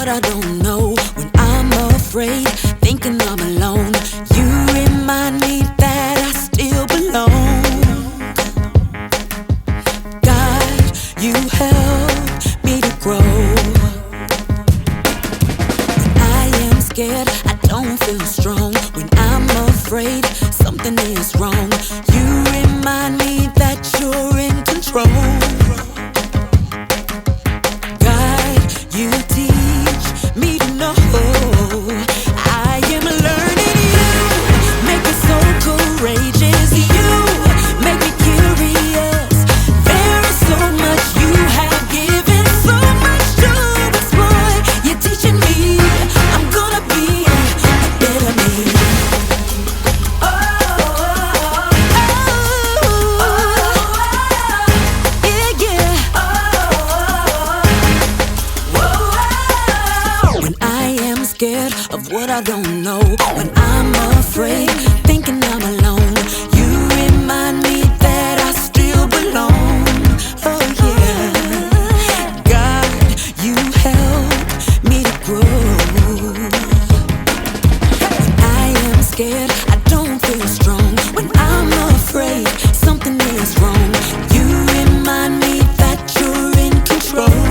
I don't know when I'm afraid, thinking I'm alone. You remind me that I still belong. God, you help me to grow. When I am scared, I don't feel strong. When I'm afraid, something is wrong. You remind me that you're in control. You teach me to know I am learning. You make me so courageous. You make me curious. There is so much you have given, so much to explore. You're teaching me I'm gonna be a better me. Scared of what I don't know, when I'm afraid, thinking I'm alone. You remind me that I still belong. Oh yeah, God, you help me to grow. When I am scared, I don't feel strong. When I'm afraid, something is wrong. You remind me that you're in control.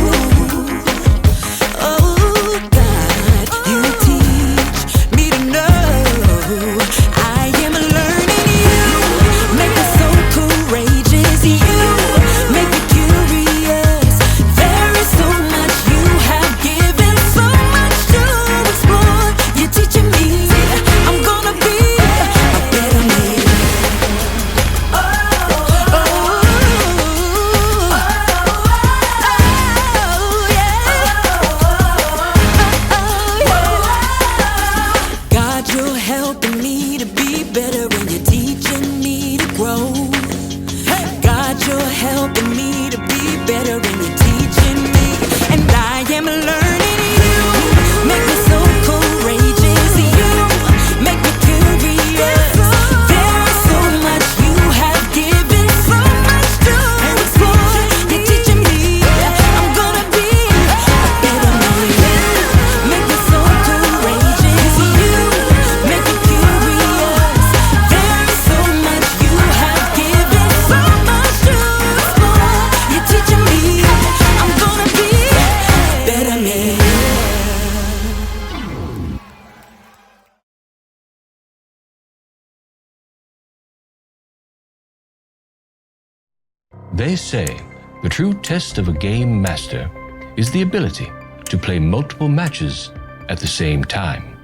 They say the true test of a game master is the ability to play multiple matches at the same time,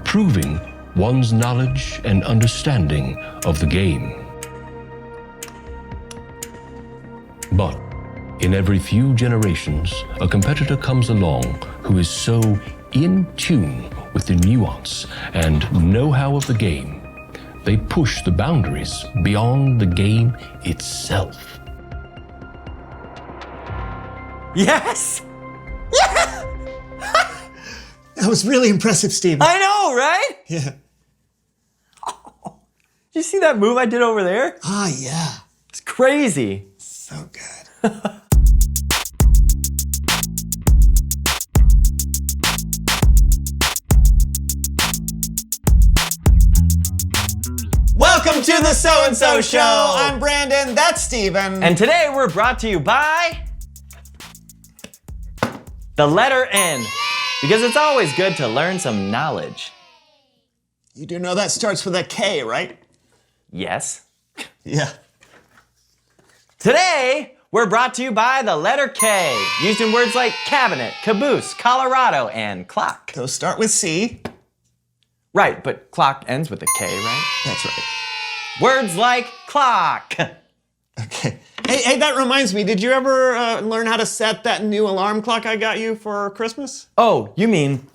proving one's knowledge and understanding of the game. But in every few generations, a competitor comes along who is so in tune with the nuance and know-how of the game, they push the boundaries beyond the game itself. Yes! Yeah! That was really impressive, Steve. I know, right? Yeah. Oh, did you see that move I did over there? Ah, yeah. It's crazy. So good. Welcome to the So-and-So Show. I'm Brandon, that's Steven. And today we're brought to you by the letter N, because it's always good to learn some knowledge. You do know that starts with a K, right? Yes. Yeah. Today, we're brought to you by the letter K, used in words like cabinet, caboose, Colorado, and clock. Those start with C. Right, but clock ends with a K, right? That's right. Words like clock. Okay. Hey, that reminds me, did you ever learn how to set that new alarm clock I got you for Christmas? Oh, you mean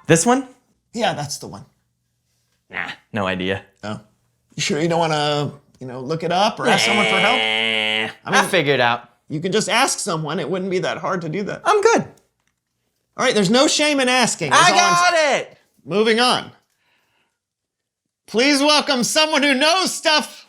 this one? Yeah, that's the one. Nah, no idea. Oh. You sure you don't want to, look it up or ask someone for help? I'll figure it out. You can just ask someone. It wouldn't be that hard to do that. I'm good. All right, there's no shame in asking. I got it! Moving on. Please welcome someone who knows stuff.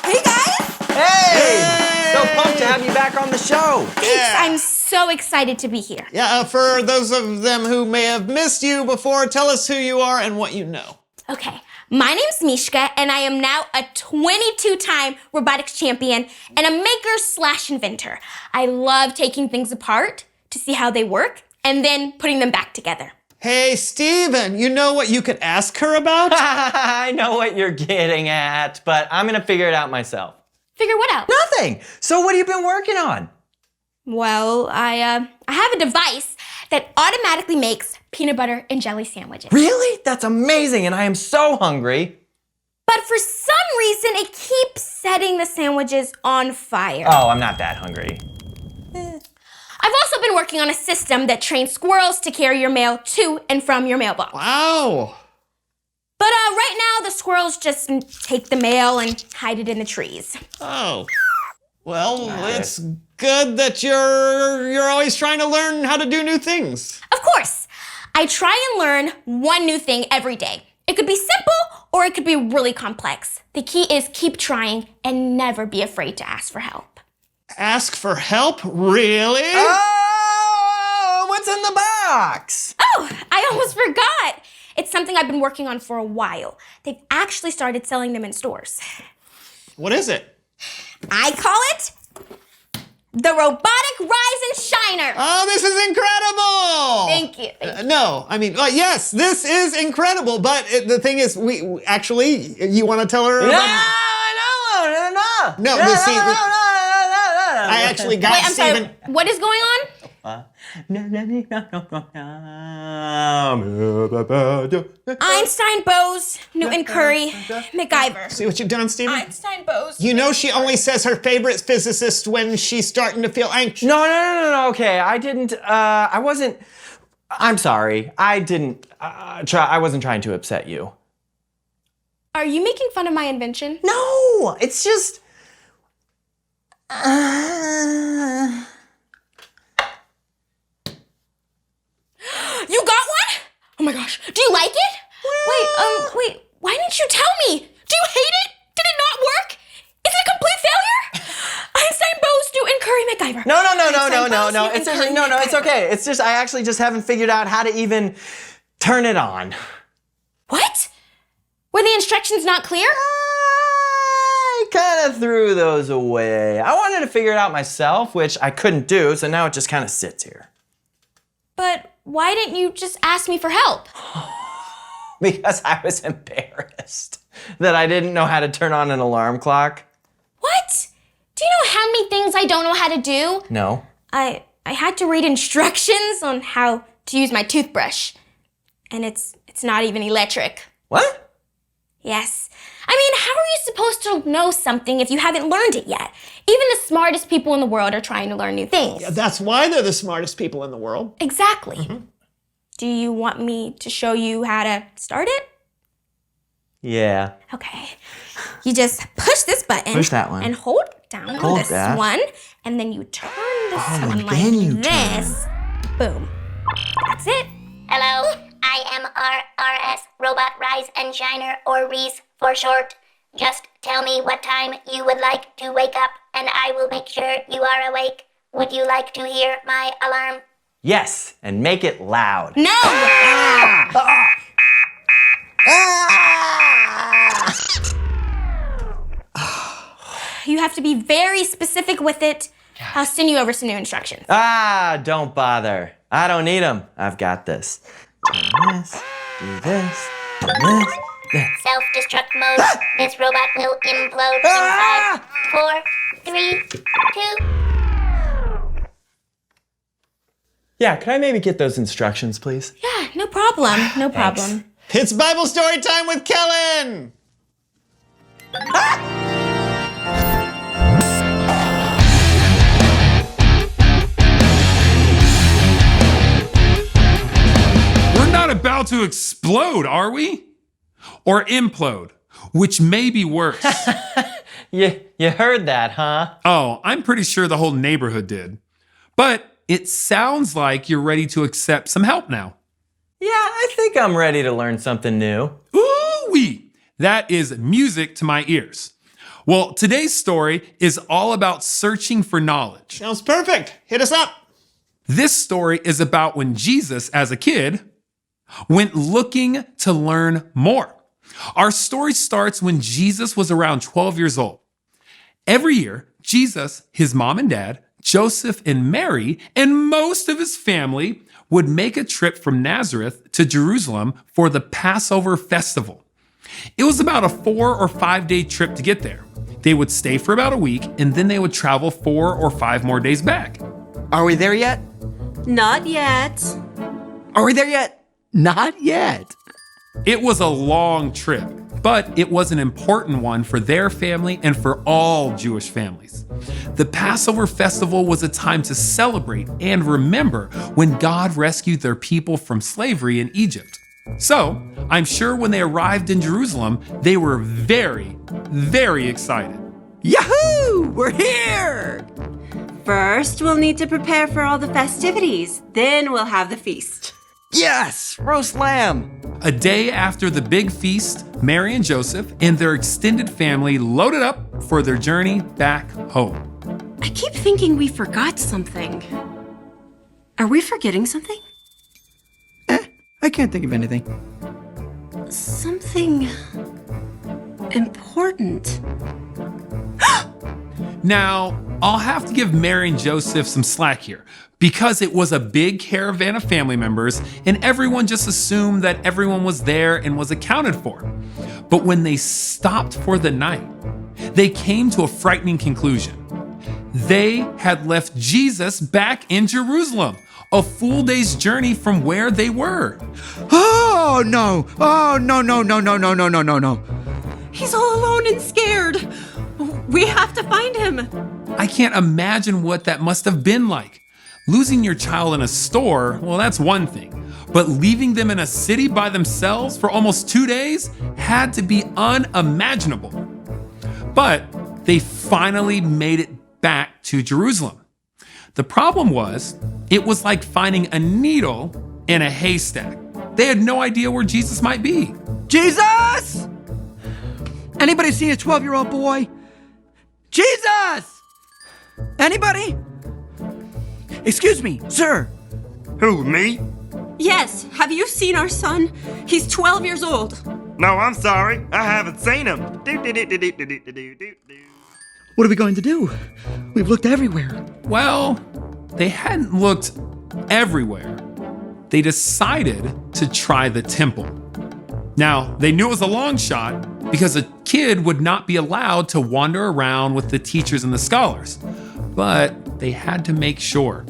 Hey guys! Hey! So pumped to have back on the show. Thanks, I'm so excited to be here. Yeah, for those of them who may have missed you before, tell us who you are and what you know. Okay, my name's Mishka, and I am now a 22-time robotics champion and a maker/inventor. I love taking things apart to see how they work and then putting them back together. Hey, Steven, you know what you could ask her about? I know what you're getting at, but I'm gonna figure it out myself. Figure what out? Nothing. So what have you been working on? Well, I have a device that automatically makes peanut butter and jelly sandwiches. Really? That's amazing, and I am so hungry. But for some reason, it keeps setting the sandwiches on fire. Oh, I'm not that hungry. I've also been working on a system that trains squirrels to carry your mail to and from your mailbox. Wow. But right now, the squirrels just take the mail and hide it in the trees. Oh. Well, it's good that you're always trying to learn how to do new things. Of course, I try and learn one new thing every day. It could be simple or it could be really complex. The key is keep trying and never be afraid to ask for help. Ask for help? Really? Oh, what's in the box? Oh, I almost forgot. It's something I've been working on for a while. They've actually started selling them in stores. What is it? I call it the Robotic Rise and Shiner. Oh, this is incredible! Thank you. No, I mean, yes, this is incredible, but the thing is, we actually, you want to tell her about... No, no, you see, I actually got Wait, I'm Steven. sorry. What is going on? Einstein, Bose, Newton, Curry, MacGyver. See what you've done, Steven? Einstein, Bose. You know she only says her favorite physicist when she's starting to feel anxious. No, okay, I didn't, I wasn't, I'm sorry, I didn't, I wasn't trying to upset you. Are you making fun of my invention? No, it's just, You got one? Oh my gosh. Do you like it? Wait, why didn't you tell me? Do you hate it? Did it not work? Is it a complete failure? Einstein, Bose, Newton, Curry, MacGyver. No, Einstein, it's Bose, Newton, no, Curry, it's MacGyver. okay. It's just, I actually just haven't figured out how to even turn it on. What? Were the instructions not clear? I kind of threw those away. I wanted to figure it out myself, which I couldn't do, so now it just kind of sits here. But why didn't you just ask me for help? Because I was embarrassed that I didn't know how to turn on an alarm clock. What? Do you know how many things I don't know how to do? No. I had to read instructions on how to use my toothbrush. And it's not even electric. What? Yes. I mean, how are you supposed to know something if you haven't learned it yet? Even the smartest people in the world are trying to learn new things. Yeah, that's why they're the smartest people in the world. Exactly. Do you want me to show you how to start it? Yeah. Okay. You just push this button. Push that one. And hold down on Hold this that. one. And then you turn this and one like then you this. Boom. That's it. Hello, I am RRS, Robot Rise and Shiner, or Reese for short. Just tell me what time you would like to wake up, and I will make sure you are awake. Would you like to hear my alarm? Yes, and make it loud. No! You have to be very specific with it. I'll send you over some new instructions. Don't bother. I don't need them. I've got this. Do this, do this, do this. Self-destruct mode. This robot will implode in 5, 4, 3, 2. Yeah, could I maybe get those instructions, please? Yeah, no problem. No problem. It's Bible story time with Kellen! We're not about to explode, are we? Or implode, which may be worse. You heard that, huh? Oh, I'm pretty sure the whole neighborhood did. But it sounds like you're ready to accept some help now. Yeah, I think I'm ready to learn something new. Ooh-wee! That is music to my ears. Well, today's story is all about searching for knowledge. Sounds perfect. Hit us up. This story is about when Jesus, as a kid, went looking to learn more. Our story starts when Jesus was around 12 years old. Every year, Jesus, his mom and dad, Joseph and Mary, and most of his family would make a trip from Nazareth to Jerusalem for the Passover festival. It was about a 4 or 5 day trip to get there. They would stay for about a week and then they would travel 4 or 5 more days back. Are we there yet? Not yet. Are we there yet? Not yet. It was a long trip, but it was an important one for their family and for all Jewish families. The Passover festival was a time to celebrate and remember when God rescued their people from slavery in Egypt. So, I'm sure when they arrived in Jerusalem, they were very, very excited. Yahoo! We're here! First, we'll need to prepare for all the festivities. Then we'll have the feast. Yes! Roast lamb! A day after the big feast, Mary and Joseph and their extended family loaded up for their journey back home. I keep thinking we forgot something. Are we forgetting something? I can't think of anything. Something important. Now, I'll have to give Mary and Joseph some slack here because it was a big caravan of family members and everyone just assumed that everyone was there and was accounted for. But when they stopped for the night, they came to a frightening conclusion. They had left Jesus back in Jerusalem, a full day's journey from where they were. Oh no! Oh no. He's all alone and scared. We have to find him. I can't imagine what that must have been like. Losing your child in a store, well, that's one thing. But leaving them in a city by themselves for almost 2 days had to be unimaginable. But they finally made it back to Jerusalem. The problem was, it was like finding a needle in a haystack. They had no idea where Jesus might be. Jesus! Anybody seen a 12-year-old boy? Jesus! Anybody? Excuse me, sir. Who, me? Yes, have you seen our son? He's 12 years old. No, I'm sorry. I haven't seen him. What are we going to do? We've looked everywhere. Well, they hadn't looked everywhere. They decided to try the temple. Now, they knew it was a long shot because a kid would not be allowed to wander around with the teachers and the scholars. But they had to make sure.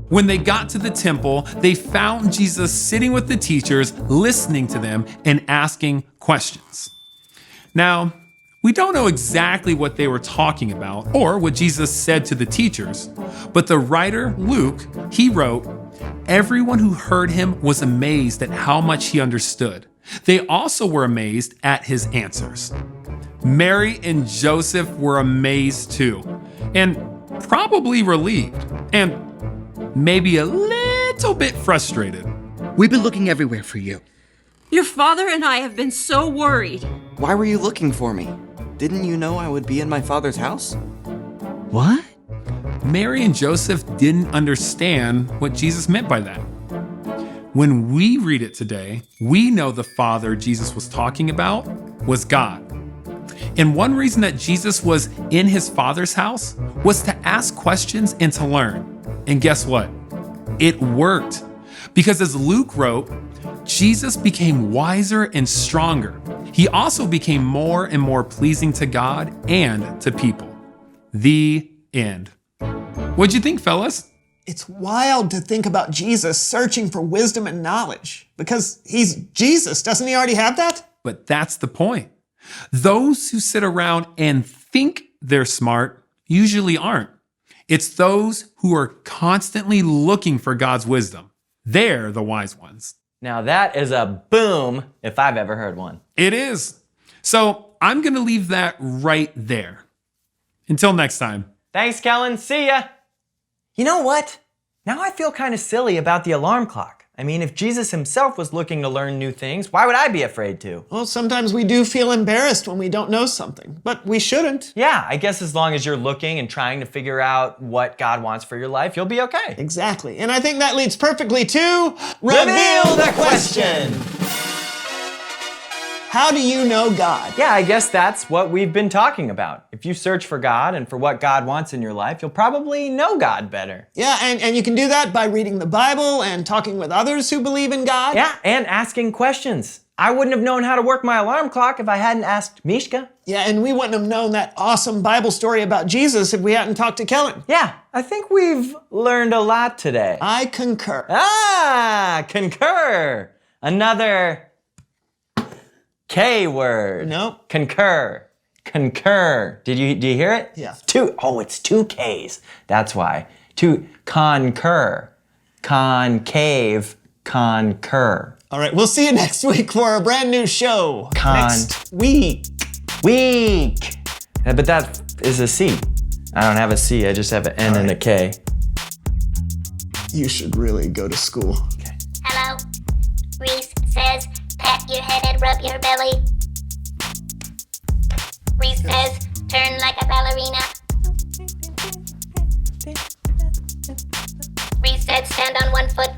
When they got to the temple, they found Jesus sitting with the teachers, listening to them and asking questions. Now, we don't know exactly what they were talking about or what Jesus said to the teachers, but the writer, Luke, he wrote, "Everyone who heard him was amazed at how much he understood. They also were amazed at his answers." Mary and Joseph were amazed too, and probably relieved, and maybe a little bit frustrated. We've been looking everywhere for you. Your father and I have been so worried. Why were you looking for me? Didn't you know I would be in my father's house? What? Mary and Joseph didn't understand what Jesus meant by that. When we read it today, we know the Father Jesus was talking about was God. And one reason that Jesus was in his Father's house was to ask questions and to learn. And guess what? It worked. Because as Luke wrote, Jesus became wiser and stronger. He also became more and more pleasing to God and to people. The end. What'd you think, fellas? It's wild to think about Jesus searching for wisdom and knowledge because he's Jesus. Doesn't he already have that? But that's the point. Those who sit around and think they're smart usually aren't. It's those who are constantly looking for God's wisdom. They're the wise ones. Now that is a boom if I've ever heard one. It is. So I'm going to leave that right there. Until next time. Thanks, Kellen. See ya. You know what? Now I feel kind of silly about the alarm clock. I mean, if Jesus himself was looking to learn new things, why would I be afraid to? Well, sometimes we do feel embarrassed when we don't know something, but we shouldn't. Yeah, I guess as long as you're looking and trying to figure out what God wants for your life, you'll be okay. Exactly. And I think that leads perfectly to Reveal the question. How do you know God? Yeah, I guess that's what we've been talking about. If you search for God and for what God wants in your life, you'll probably know God better. Yeah, and you can do that by reading the Bible and talking with others who believe in God. Yeah, and asking questions. I wouldn't have known how to work my alarm clock if I hadn't asked Mishka. Yeah, and we wouldn't have known that awesome Bible story about Jesus if we hadn't talked to Kellen. Yeah, I think we've learned a lot today. I concur. Ah, concur. Another K word. Nope. Concur. Concur. Do you hear it? Yeah. It's two K's. That's why. Concur. Concave. Concur. All right, we'll see you next week for a brand new show. Next week. Week. Yeah, but that is a C. I don't have a C. I just have an N and a K. You should really go to school. Okay. Hello? Reese says, pat your head and rub your belly. Reese says, turn like a ballerina. Reese said, stand on one foot.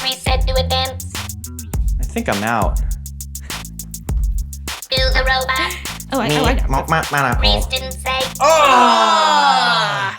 Reese said, do a dance. I think I'm out. Do the robot. Oh, I got it. Reese didn't say. Oh!